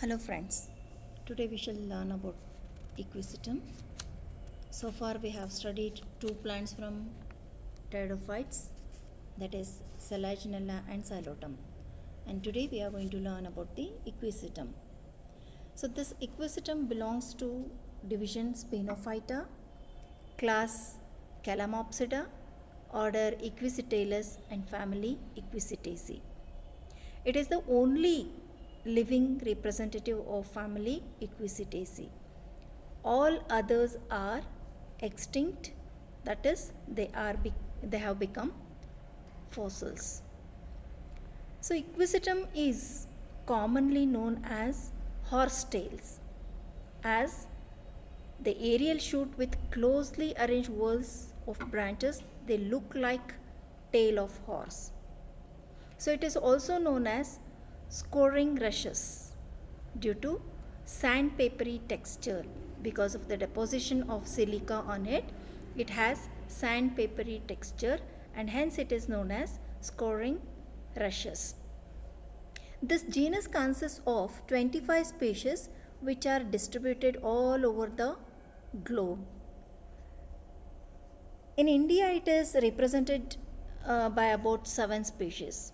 Hello friends, today we shall learn about ecosystem. So far we have studied two plants from pteridophytes, that is Selaginella and Xylotum, and today we are going to learn about the ecosystem. So this ecosystem belongs to division Sphenophyta, class Calamopsida, order Equisetaceae and family Equisetaceae. It is the only living representative of family Equisetaceae. All others are extinct, that is, they have become fossils. So ecosystem is commonly known as horsetails, as the aerial shoot with closely arranged whorls of branches, they look like tail of horse. So it is also known as scoring rushes due to sandpapery texture. Because of the deposition of silica on it, it has sandpapery texture and hence it is known as scoring rushes. This genus consists of 25 species which are distributed all over the globe. In India, it is represented by about 7 species.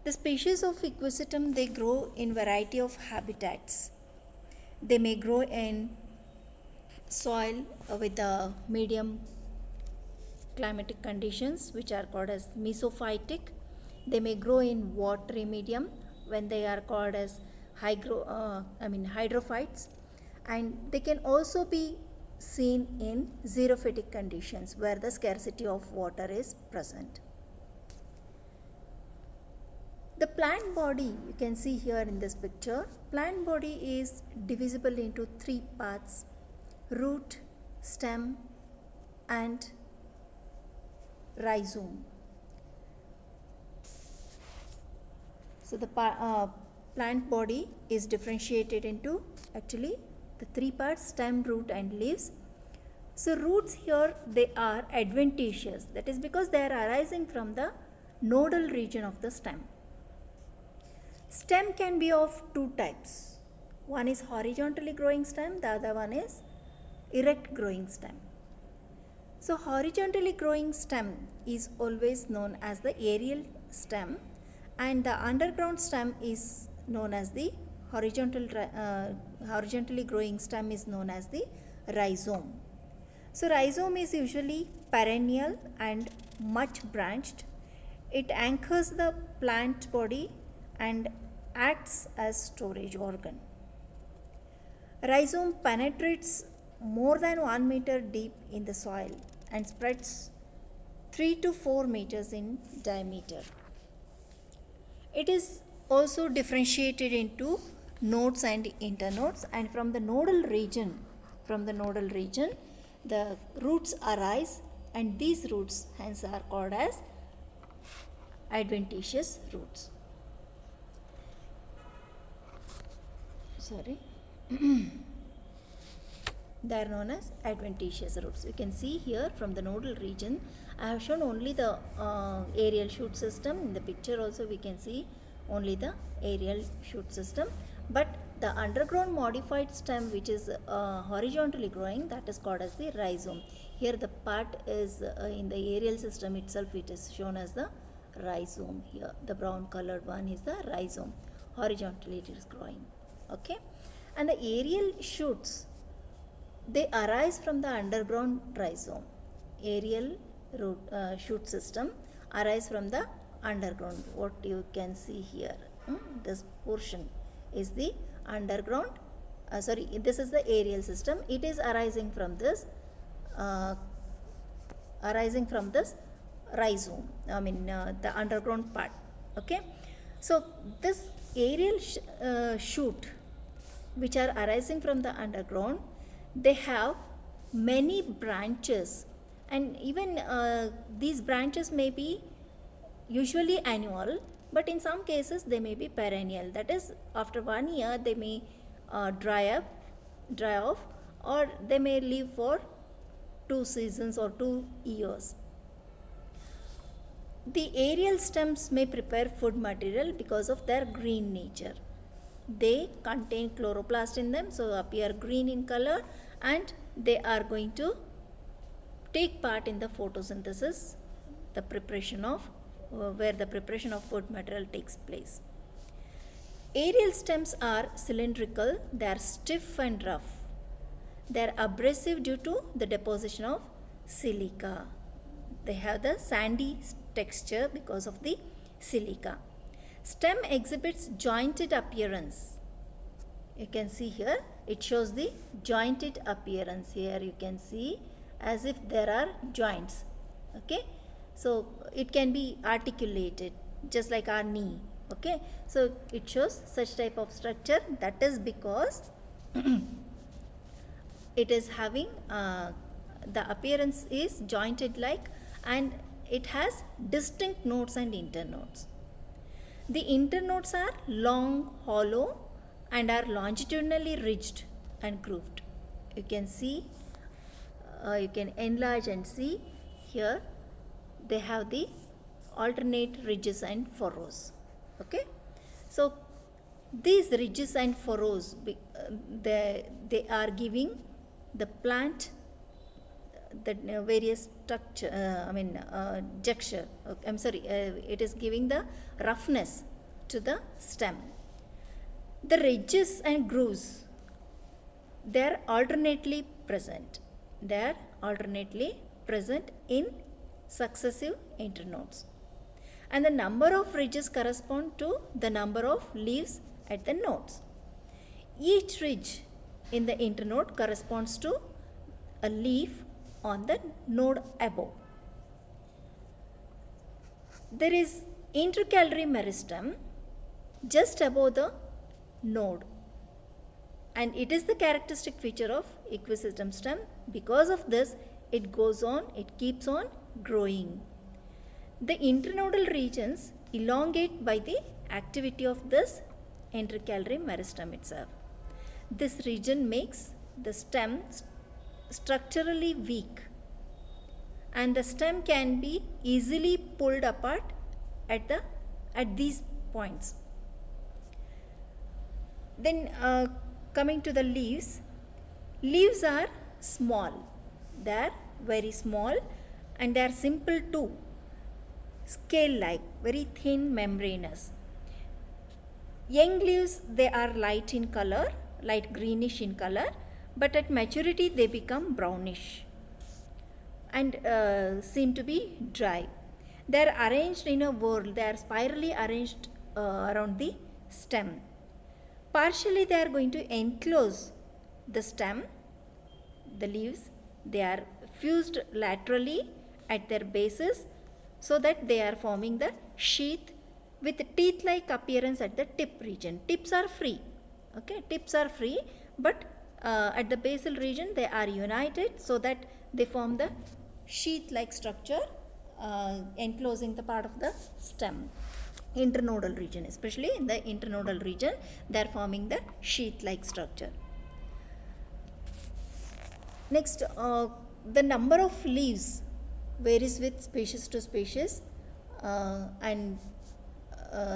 The species of ecosystem, they grow in variety of habitats. They may grow in soil with the medium climatic conditions which are called as mesophytic. They may grow in watery medium when they are called as hydrophytes, and they can also be seen in xerophytic conditions where the scarcity of water is present. The plant body, you can see here in this picture, plant body is divisible into 3 parts: root, stem and rhizome. So the plant body is differentiated into actually the 3 parts: stem, root and leaves. So roots here, they are adventitious, that is because they are arising from the nodal region of the stem. Stem can be of 2 types. One is horizontally growing stem, the other one is erect growing stem. So horizontally growing stem is always known as the aerial stem, and the underground stem is known as the horizontally growing stem is known as the rhizome. So rhizome is usually perennial and much branched. It anchors the plant body and acts as storage organ. Rhizome penetrates more than 1 meter deep in the soil and spreads 3 to 4 meters in diameter. It is also differentiated into nodes and internodes, and from the nodal region, the roots arise, and these roots hence are called as adventitious roots. They are known as adventitious roots. You can see here from the nodal region, I have shown only the aerial shoot system. In the picture also we can see only the aerial shoot system, but the underground modified stem which is horizontally growing, that is called as the rhizome. Here the part is in the aerial system itself, it is shown as the rhizome. Here the brown colored one is the rhizome, horizontally it is growing. Okay, and the aerial shoots, they arise from the underground rhizome. Aerial root shoot system arise from the underground. What you can see here, this portion is the underground. This is the aerial system. It is arising from this rhizome. The underground part. Okay, so this aerial shoot which are arising from the underground, they have many branches, and even these branches may be usually annual, but in some cases they may be perennial, that is after 1 year they may dry off, or they may live for 2 seasons or 2 years. The aerial stems may prepare food material because of their green nature. they contain chloroplast in them, so appear green in color, and they are going to take part in the photosynthesis, the preparation of where the preparation of food material takes place. Aerial stems are cylindrical, they are stiff and rough. They are abrasive due to the deposition of silica. They have the sandy texture because of the silica. Stem exhibits jointed appearance. You can see here, it shows the jointed appearance. Here you can see as if there are joints. Okay, so it can be articulated just like our knee. Okay, so it shows such type of structure. That is because it is having the appearance is jointed like, and it has distinct nodes and internodes. The internodes are long, hollow, and are longitudinally ridged and grooved. You can see, you can enlarge and see here they have the alternate ridges and furrows. Okay, so these ridges and furrows, they are giving the plant the various structure, texture. It is giving the roughness to the stem. The ridges and grooves, they are alternately present. They are alternately present in successive internodes. And the number of ridges correspond to the number of leaves at the nodes. Each ridge in the internode corresponds to a leaf on the node above. There is intercalary meristem just above the node, and it is the characteristic feature of equisystem stem. Because of this, it goes on, it keeps on growing. The internodal regions elongate by the activity of this intercalary meristem itself. This region makes the stem structurally weak, and the stem can be easily pulled apart at these points. Then coming to the leaves, leaves are small, they are very small, and they are simple too, scale like, very thin, membranous. Young leaves, they are light in color, light greenish in color, but at maturity they become brownish and seem to be dry. They are arranged in a whorl, they are spirally arranged around the stem. Partially they are going to enclose the stem, the leaves. They are fused laterally at their bases so that they are forming the sheath with teeth-like appearance at the tip region. Tips are free. Okay, tips are free, but at the basal region they are united so that they form the sheath-like structure enclosing the part of the stem. Internodal region, especially in the internodal region, they are forming the sheath-like structure. Next, the number of leaves varies with species to species, and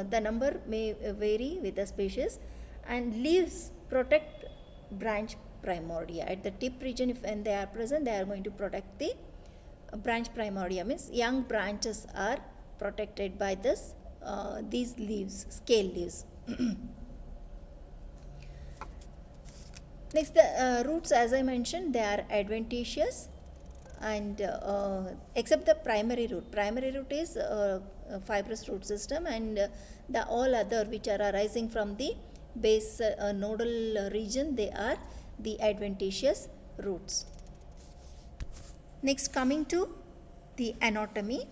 the number may vary with the species, and leaves protect branch primordia. At the tip region, if when they are present, they are going to protect the branch primordia, means young branches are protected by this these leaves, scale leaves. Next, the roots, as I mentioned, they are adventitious, and except the primary root. Primary root is a fibrous root system, and the all other which are arising from the base nodal region, they are the adventitious roots. Next, coming to the anatomy.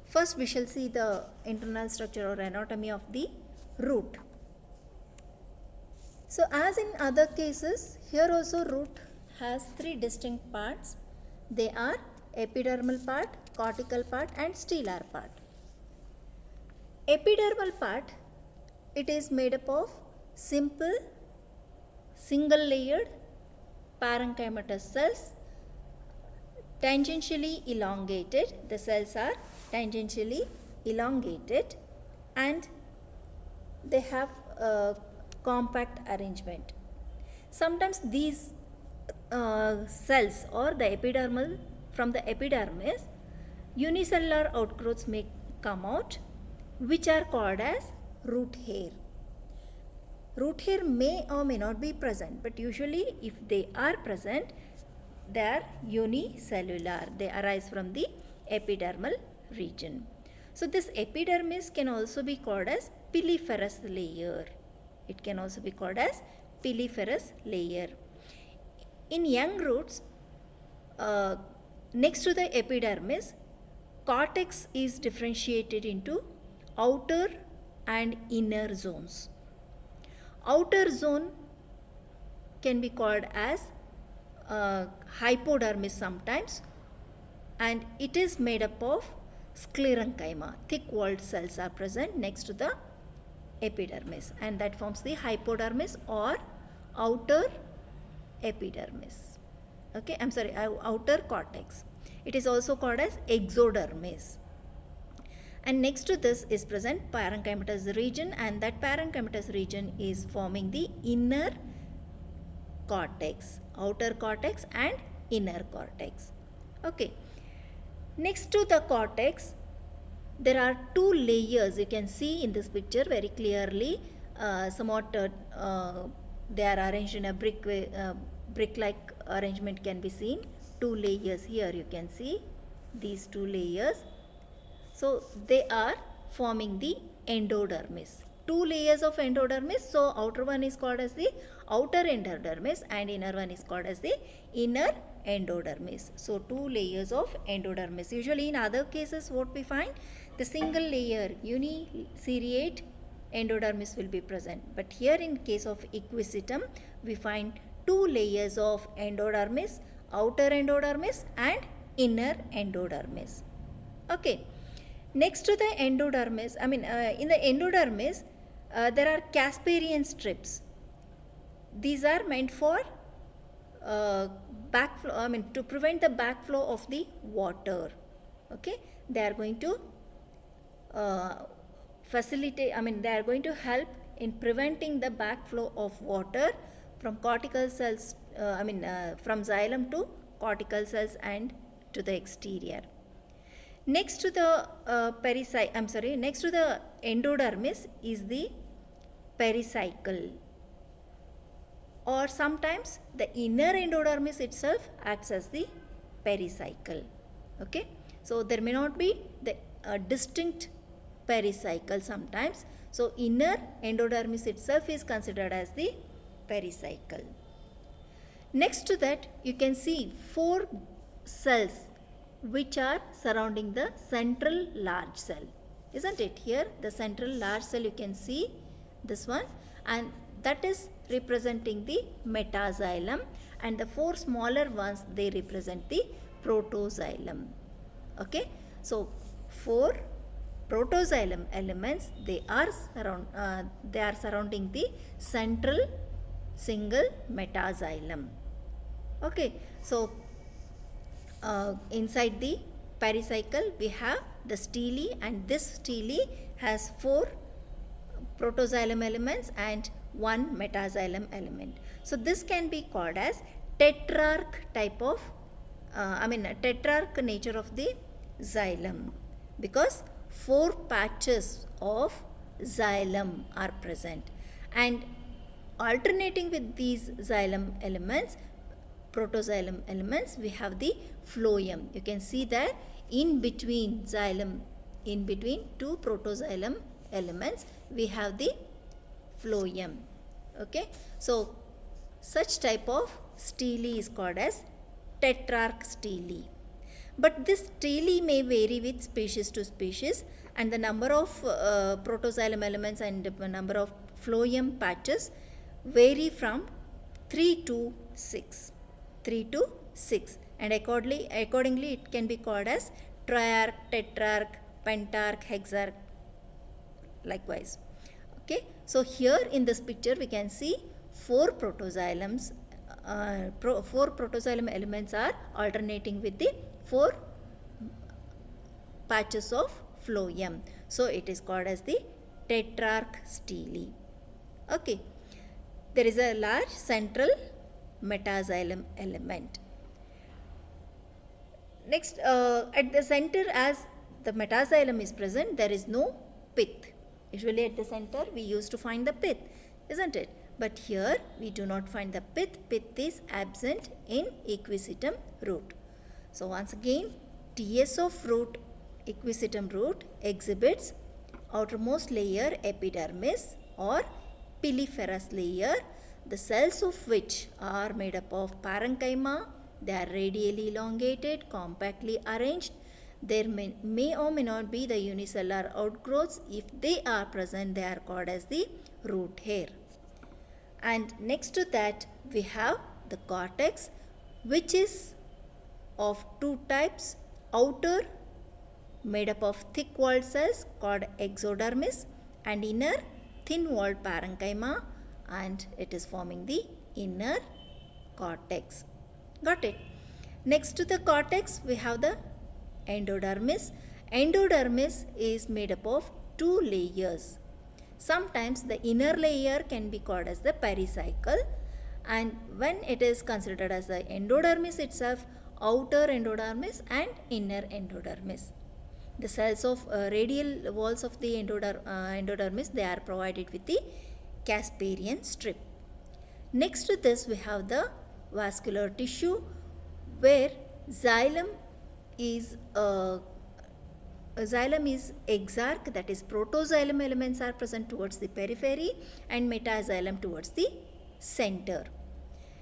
First, we shall see the internal structure or anatomy of the root. So, as in other cases, here also root has three distinct parts. They are epidermal part, cortical part, and stellar part. Epidermal part, it is made up of simple, single-layered parenchymatous cells, tangentially elongated. The cells are tangentially elongated, and they have compact arrangement. Sometimes these cells or the epidermal, from the epidermis, unicellular outgrowths may come out, which are called as root hair. Root hair may or may not be present, but usually if they are present, they are unicellular. They arise from the epidermal region. So this epidermis can also be called as piliferous layer. It can also be called as piliferous layer. In young roots, next to the epidermis, cortex is differentiated into outer and inner zones. Outer zone can be called as hypodermis sometimes, and it is made up of sclerenchyma. Thick walled cells are present next to the epidermis, and that forms the hypodermis or outer epidermis. Okay, I'm sorry, outer cortex. It is also called as exodermis. And next to this is present parenchymatous region, and that parenchymatous region is forming the inner cortex, outer cortex and inner cortex. Okay. Next to the cortex, there are two layers. You can see in this picture very clearly. Somewhat they are arranged in a brick-like arrangement can be seen. Two layers here you can see these two layers. So they are forming the endodermis. Two layers of endodermis. So outer one is called as the outer endodermis and inner one is called as the inner endodermis. So two layers of endodermis. Usually in other cases what we find, the single layer uniceriate endodermis will be present. But here in case of equisetum, we find two layers of endodermis, outer endodermis and inner endodermis. Okay. Next to the endodermis, in the endodermis, there are Casparian strips. These are meant for backflow, to prevent the backflow of the water. Okay, they are going to facilitate, they are going to help in preventing the backflow of water from cortical cells, from xylem to cortical cells and to the exterior. Next to the next to the endodermis is the pericycle, or sometimes the inner endodermis itself acts as the pericycle. Okay, so there may not be the distinct pericycle sometimes. So inner endodermis itself is considered as the pericycle. Next to that, you can see four cells which are surrounding the central large cell, isn't it? Here the central large cell, you can see this one, and that is representing the metaxylem, and the four smaller ones, they represent the protoxylem. Okay, so four protoxylem elements, they are surrounding the central single metaxylem. Okay, so inside the pericycle we have the stele, and this stele has four protoxylem elements and one metaxylem element. So this can be called as tetrarch type of tetrarch nature of the xylem, because four patches of xylem are present, and alternating with these xylem elements, protoxylem elements, we have the phloem. You can see that in between xylem, in between two protoxylem elements, we have the phloem. Okay, so such type of stele is called as tetrarch stele. But this stele may vary with species to species, and the number of protoxylem elements and the number of phloem patches vary from 3 to 6. 3 to 6, and accordingly it can be called as triarch, tetrarch, pentarch, hexarch, likewise. Okay, so here in this picture we can see four protoxylems, four protoxylem elements are alternating with the four patches of phloem. So it is called as the tetrarch stele. Okay, there is a large central metaxylem element. Next, at the center, as the metaxylem is present, there is no pith. Usually at the center we used to find the pith, isn't it? But here we do not find the pith. Pith is absent in equisetum root. So once again, TS of root, equisetum root, exhibits outermost layer epidermis or piliferous layer, the cells of which are made up of parenchyma. They are radially elongated, compactly arranged. There may or may not be the unicellular outgrowths. If they are present, they are called as the root hair. And next to that, we have the cortex, which is of two types. Outer, made up of thick walled cells called exodermis, and inner, thin walled parenchyma, and it is forming the inner cortex. Got it? Next to the cortex, we have the endodermis. Endodermis is made up of two layers. Sometimes the inner layer can be called as the pericycle, and when it is considered as the endodermis itself, outer endodermis and inner endodermis. The cells of radial walls of the endodermis, they are provided with the Casparian strip. Next to this, we have the vascular tissue, where xylem is exarch, that is protoxylem elements are present towards the periphery and metaxylem towards the center.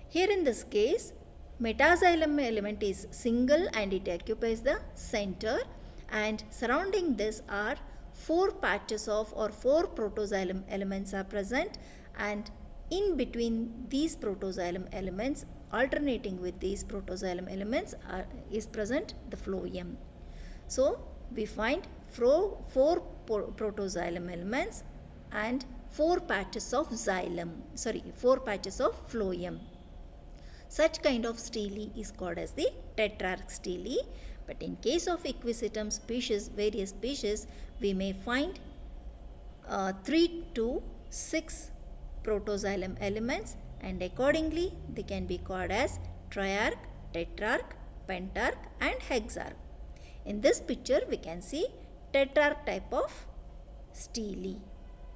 Here in this case, metaxylem element is single and it occupies the center, and surrounding this are four patches of or four protoxylem elements are present, and in between these protoxylem elements, alternating with these protoxylem elements, is present the phloem. So we find four protoxylem elements and four patches of phloem. Such kind of stele is called as the tetrarch stele. But in case of equisetum species, various species, we may find 3 to 6 protoxylem elements, and accordingly they can be called as triarch, tetrarch, pentarch and hexarch. In this picture we can see tetrarch type of stele.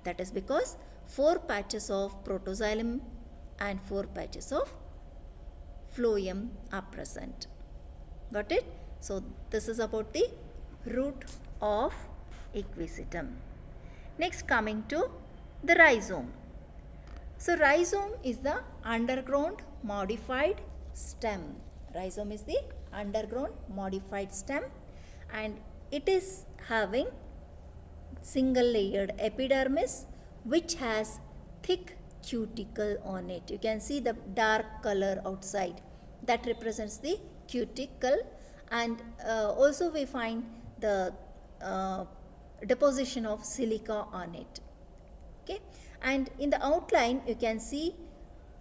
That is because 4 patches of protoxylem and 4 patches of phloem are present. Got it? So this is about the root of equisetum. Next, coming to the rhizome. So rhizome is the underground modified stem. Rhizome is the underground modified stem, and it is having single layered epidermis which has thick cuticle on it. You can see the dark color outside, that represents the cuticle, and also we find the deposition of silica on it. Okay, and in the outline you can see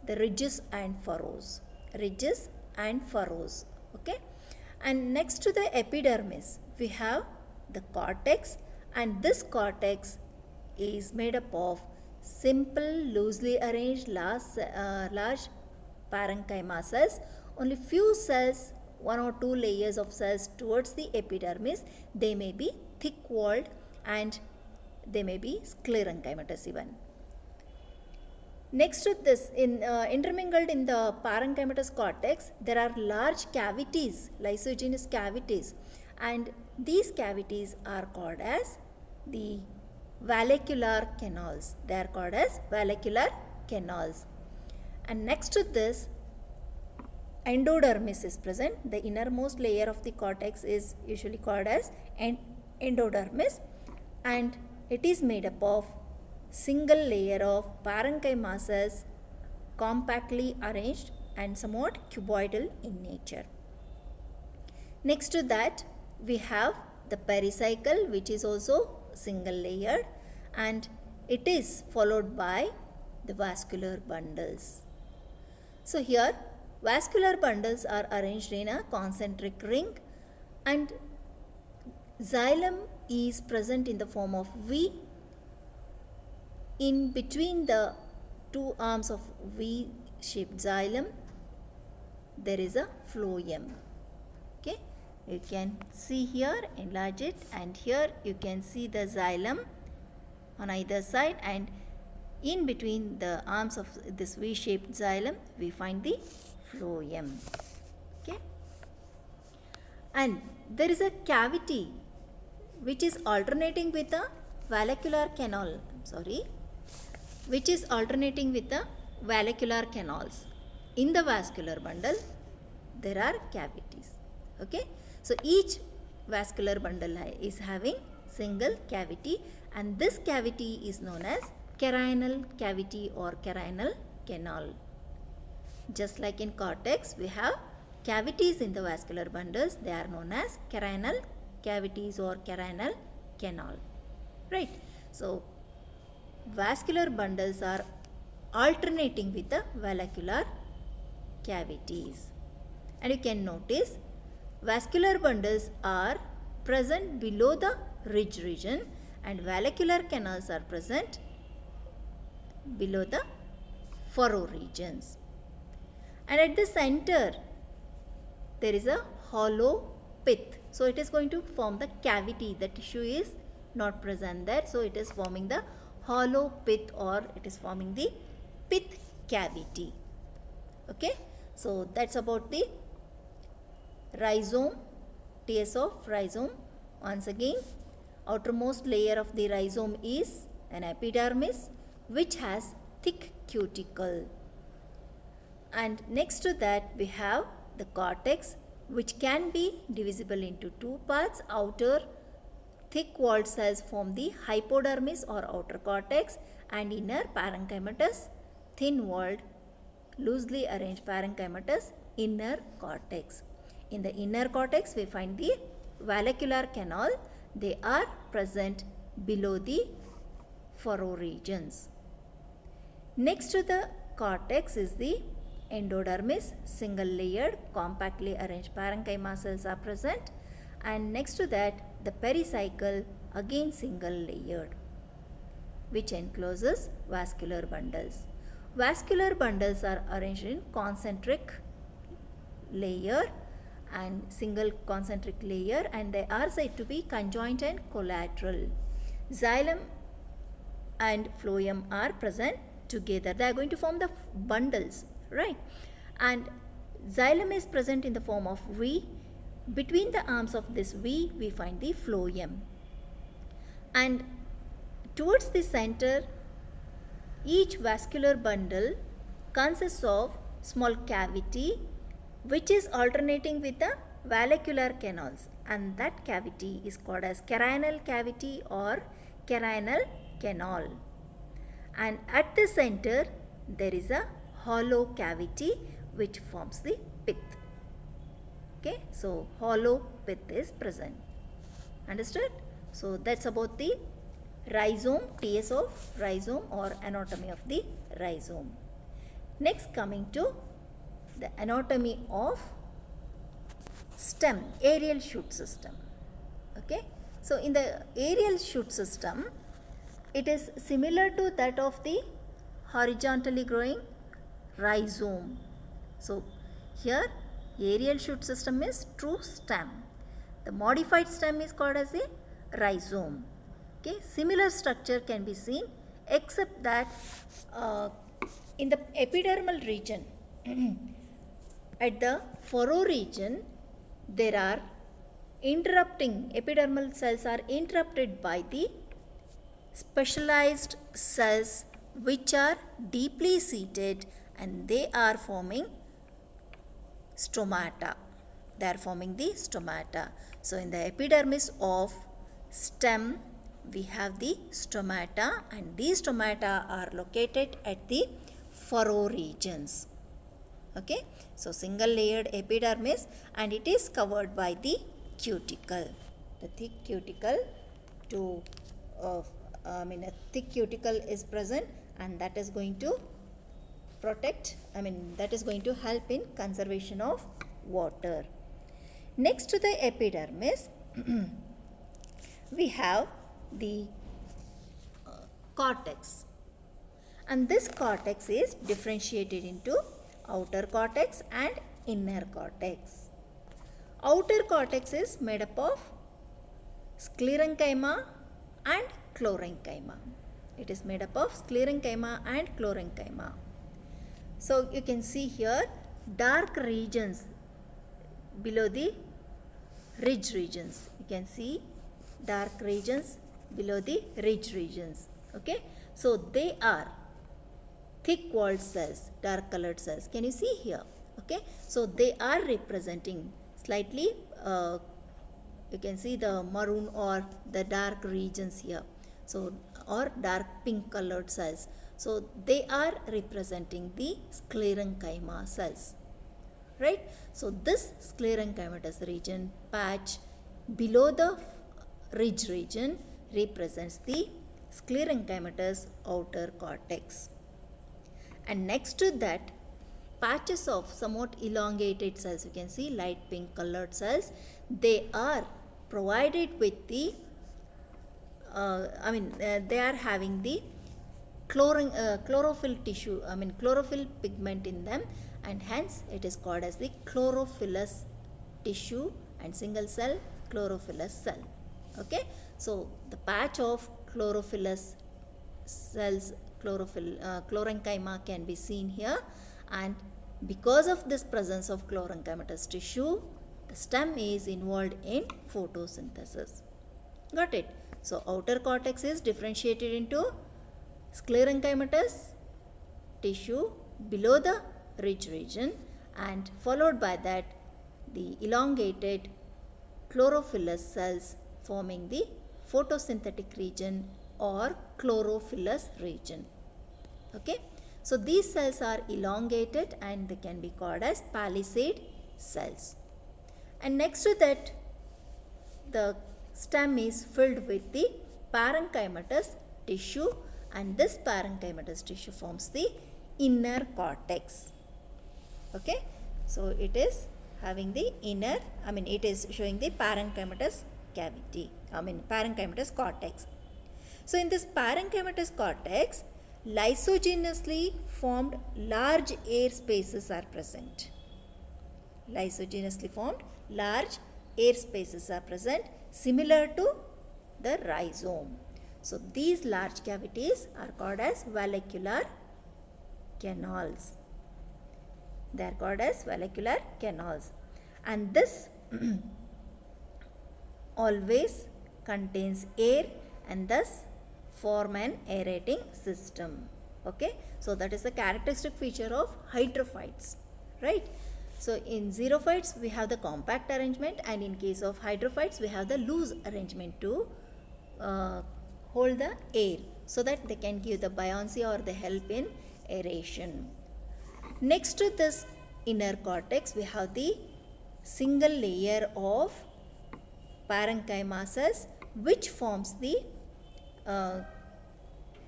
the ridges and furrows. Okay, and next to the epidermis we have the cortex, and this cortex is made up of simple loosely arranged large parenchyma cells. Only few cells, 1 or 2 layers of cells towards the epidermis, they may be thick walled and they may be sclerenchymatous even. Next to this, intermingled in the parenchymatous cortex, there are large cavities, lysogenous cavities, and these cavities are called as the vallecular canals. They are called as vallecular canals. And next to this, endodermis is present. The innermost layer of the cortex is usually called as endodermis, and it is made up of single layer of parenchyma cells, compactly arranged and somewhat cuboidal in nature. Next to that, we have the pericycle, which is also single layered, and it is followed by the vascular bundles. So here vascular bundles are arranged in a concentric ring, and xylem is present in the form of V in between the two arms of V-shaped xylem, there is a phloem. Okay, you can see here, enlarge it, and here you can see the xylem on either side, and in between the arms of this V-shaped xylem we find the phloem. Okay, and there is a cavity which is alternating with a vallecular canal, which is alternating with the vallecular canals. In the vascular bundle there are cavities. Okay, so each vascular bundle is having single cavity, and this cavity is known as carinal cavity or carinal canal. Just like in cortex, we have cavities in the vascular bundles, they are known as carinal cavities or carinal canal. Right, so vascular bundles are alternating with the vallecular cavities, and you can notice vascular bundles are present below the ridge region and vallecular canals are present below the furrow regions. And at the center there is a hollow pith, so it is going to form the cavity. The tissue is not present there, so it is forming the hollow pith, or it is forming the pith cavity. Okay, so that's about the rhizome, TS of rhizome. Once again, outermost layer of the rhizome is an epidermis which has thick cuticle, and next to that we have the cortex, which can be divisible into two parts. Outer thick walled cells form the hypodermis or outer cortex, and inner parenchymatous thin walled loosely arranged parenchymatous inner cortex. In the inner cortex we find the vallecular canal, they are present below the furrow regions. Next to the cortex is the endodermis, single layered compactly arranged parenchyma cells are present, and next to that the pericycle, again single layered, which encloses vascular bundles. Vascular bundles are arranged in concentric layer and single concentric layer, and they are said to be conjoint and collateral. Xylem and phloem are present together, they are going to form the bundles, right? And xylem is present in the form of V. Between the arms of this V we find the phloem, and towards the center each vascular bundle consists of small cavity which is alternating with the vallecular canals, and that cavity is called as carinal cavity or carinal canal. And at the center there is a hollow cavity which forms the pith. Okay, so hollow pith is present. Understood? So that's about the rhizome, TS of rhizome or anatomy of the rhizome. Next, coming to the anatomy of stem, aerial shoot system. Okay, so in the aerial shoot system, it is similar to that of the horizontally growing rhizome. So here aerial shoot system is true stem. The modified stem is called as a rhizome. Okay, similar structure can be seen, except that in the epidermal region at the furrow region there are epidermal cells are interrupted by the specialized cells which are deeply seated, and they are forming stomata. They are forming the stomata. So in the epidermis of stem we have the stomata, and these stomata are located at the furrow regions. Okay, so single layered epidermis, and it is covered by the cuticle. The thick cuticle a thick cuticle is present, and that is going to that is going to help in conservation of water. Next to the epidermis we have the cortex, And this cortex is differentiated into outer cortex and inner cortex. Outer cortex is made up of sclerenchyma and chlorenchyma. It is made up of sclerenchyma and chlorenchyma. So you can see here dark regions below the ridge regions. You can see dark regions below the ridge regions. Okay, so they are thick walled cells, dark colored cells. Can you see here? Okay, so they are representing slightly, you can see the maroon or the dark regions here. So, or dark pink colored cells. So, they are representing the sclerenchyma cells. Right? So, this sclerenchymatous region patch below the ridge region represents the sclerenchymatous outer cortex. And next to that, patches of somewhat elongated cells, you can see light pink colored cells, they are provided with the, they are having the chlorophyll tissue, chlorophyll pigment in them, and hence it is called as the chlorophyllous tissue and single cell chlorophyllous cell. Okay, so the patch of chlorophyllous cells, chlorenchyma can be seen here, and because of this presence of chlorenchymatous tissue, the stem is involved in photosynthesis. Got it? So outer cortex is differentiated into sclerenchymatous tissue below the ridge region, and followed by that the elongated chlorophyllous cells forming the photosynthetic region or chlorophyllous region. Okay, so these cells are elongated and they can be called as palisade cells. And next to that, the stem is filled with the parenchymatous tissue, and this parenchymatous tissue forms the inner cortex. Okay, so it is having the inner, it is showing the parenchymatous cavity, parenchymatous cortex. So in this parenchymatous cortex, lysogenously formed large air spaces are present. Lysogenously formed large air spaces are present, similar to the rhizome. So these large cavities are called as vallecular canals. They are called as vallecular canals, and this always contains air and thus form an aerating system. Okay, so that is the characteristic feature of hydrophytes, right? So in xerophytes we have the compact arrangement, and in case of hydrophytes we have the loose arrangement to hold the air so that they can give the buoyancy or the help in aeration. Next to this inner cortex we have the single layer of parenchyma cells which forms the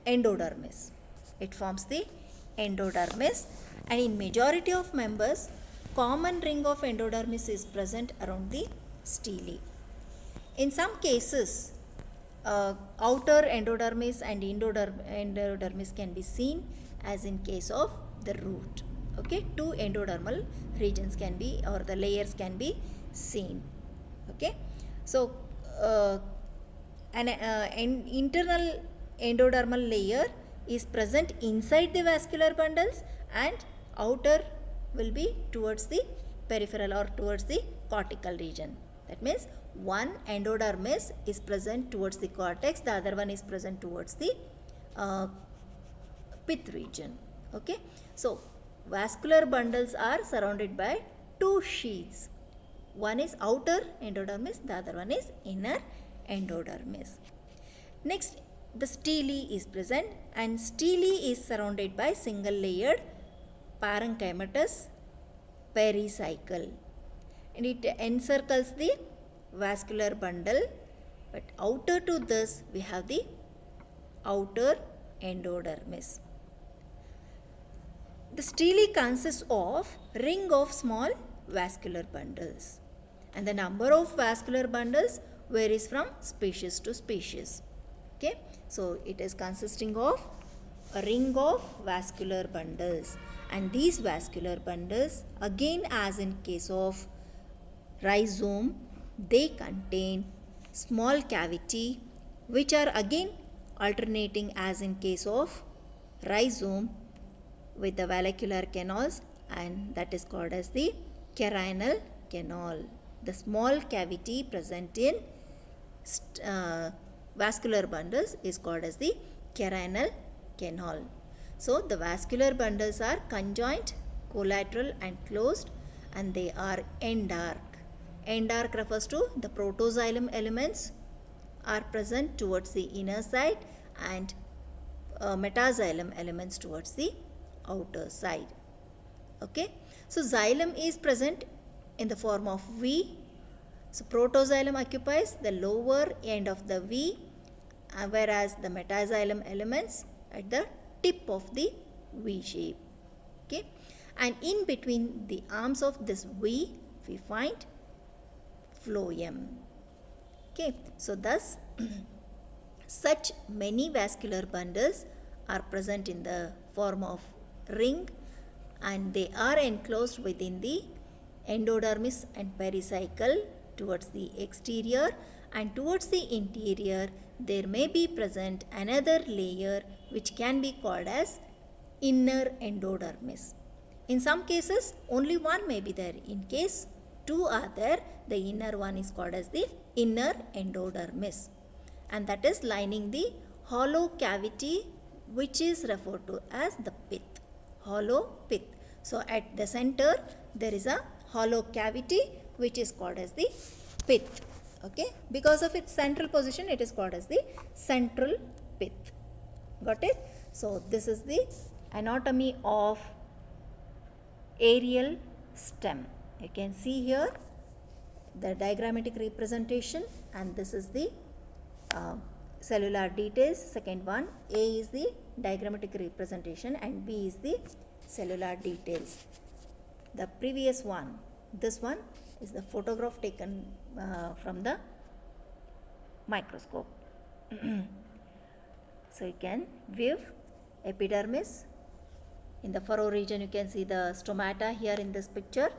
endodermis. It forms the endodermis, and in majority of members common ring of endodermis is present around the stele. In some cases outer endodermis and endodermis can be seen, as in case of the root. Okay, two endodermal regions can be, or the layers can be seen. Okay, so an internal endodermal layer is present inside the vascular bundles, and outer will be towards the peripheral or towards the cortical region. That means one endodermis is present towards the cortex, the other one is present towards the pith region. Okay, so vascular bundles are surrounded by two sheaths. One is outer endodermis, the other one is inner endodermis. Next, the stele is present, and stele is surrounded by single layered parenchymatous pericycle, and it encircles the vascular bundle, but outer to this we have the outer endodermis. The stele consists of ring of small vascular bundles, and the number of vascular bundles varies from species to species. Okay, so it is consisting of a ring of vascular bundles, and these vascular bundles, again as in case of rhizome, they contain small cavity which are again alternating as in case of rhizome with the vallecular canals, and that is called as the carinal canal. The small cavity present in vascular bundles is called as the carinal canal. So the vascular bundles are conjoint, collateral and closed, and they are endarc. Endarc refers to the protoxylem elements are present towards the inner side, and metaxylem elements towards the outer side. Okay, so xylem is present in the form of V. So protoxylem occupies the lower end of the V, whereas the metaxylem elements at the tip of the V shape. Okay, and in between the arms of this V we find phloem. Okay, so thus such many vascular bundles are present in the form of ring, and they are enclosed within the endodermis and pericycle towards the exterior, and towards the interior there may be present another layer which can be called as inner endodermis. In some cases only one may be there. In case two are there, the inner one is called as the inner endodermis, and that is lining the hollow cavity which is referred to as the pith, hollow pith. So at the center there is a hollow cavity which is called as the pith. Okay, because of its central position it is called as the central pith. Got it? So this is the anatomy of aerial stem. You can see here the diagrammatic representation, and this is the cellular details. Second one, A is the diagrammatic representation and B is the cellular details. The previous one, this one is the photograph taken from the microscope. So you can view epidermis. In the furrow region you can see the stomata here in this picture,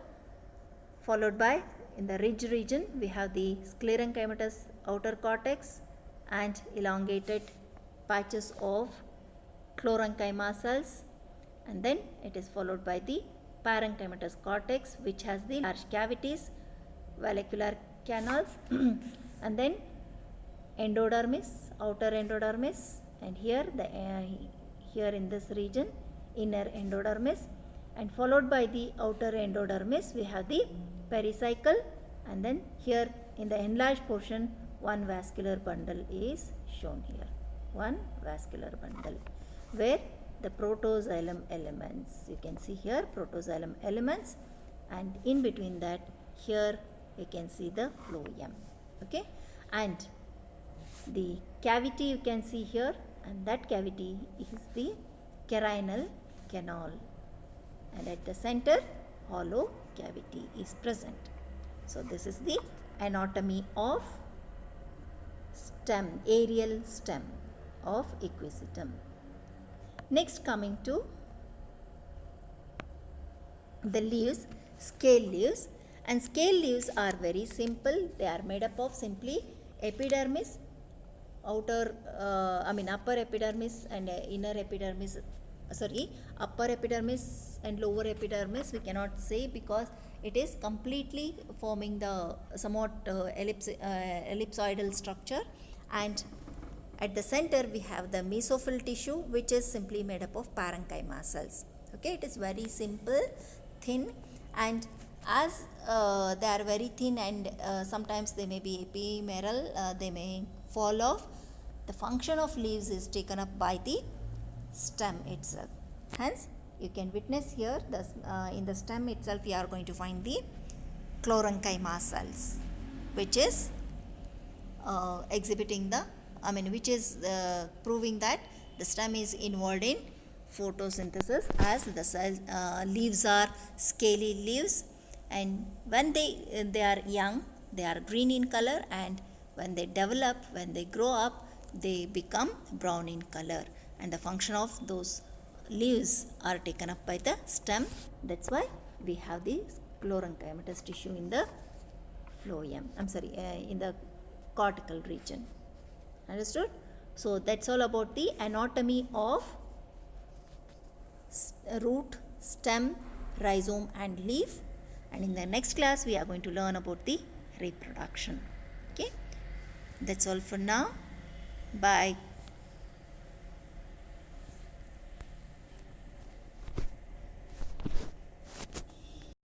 followed by in the ridge region we have the sclerenchymatous outer cortex and elongated patches of chlorenchyma cells, and then it is followed by the parenchymatous cortex which has the large cavities, vallecular canals and then endodermis, outer endodermis, and here here in this region inner endodermis, and followed by the outer endodermis we have the pericycle, and then here in the enlarged portion one vascular bundle is shown here, one vascular bundle where the protoxylem elements, you can see here protoxylem elements, and in between that here you can see the phloem. Okay, and the cavity you can see here, and that cavity is the carinal canal, and at the center hollow cavity is present. So this is the anatomy of stem, aerial stem of equisetum. Next, coming to the leaves, scale leaves, and scale leaves are very simple. They are made up of simply epidermis, upper epidermis and inner epidermis, upper epidermis and lower epidermis we cannot say because it is completely forming the somewhat ellipsoidal structure, and at the center we have the mesophyll tissue which is simply made up of parenchyma cells. Okay, it is very simple, thin, and as they are very thin and sometimes they may be epimeral, they may fall off. The function of leaves is taken up by the stem itself. Hence, you can witness here in the stem itself you are going to find the chlorenchyma cells, which is proving that the stem is involved in photosynthesis, as the leaves are scaly leaves, and when they are young they are green in color, and when they develop, when they grow up, they become brown in color, and the function of those leaves are taken up by the stem. That's why we have the sclerenchymatous tissue in the phloem. In the cortical region. Understood? So that's all about the anatomy of root, stem, rhizome and leaf. And in the next class we are going to learn about the reproduction. Okay, that's all for now. Bye.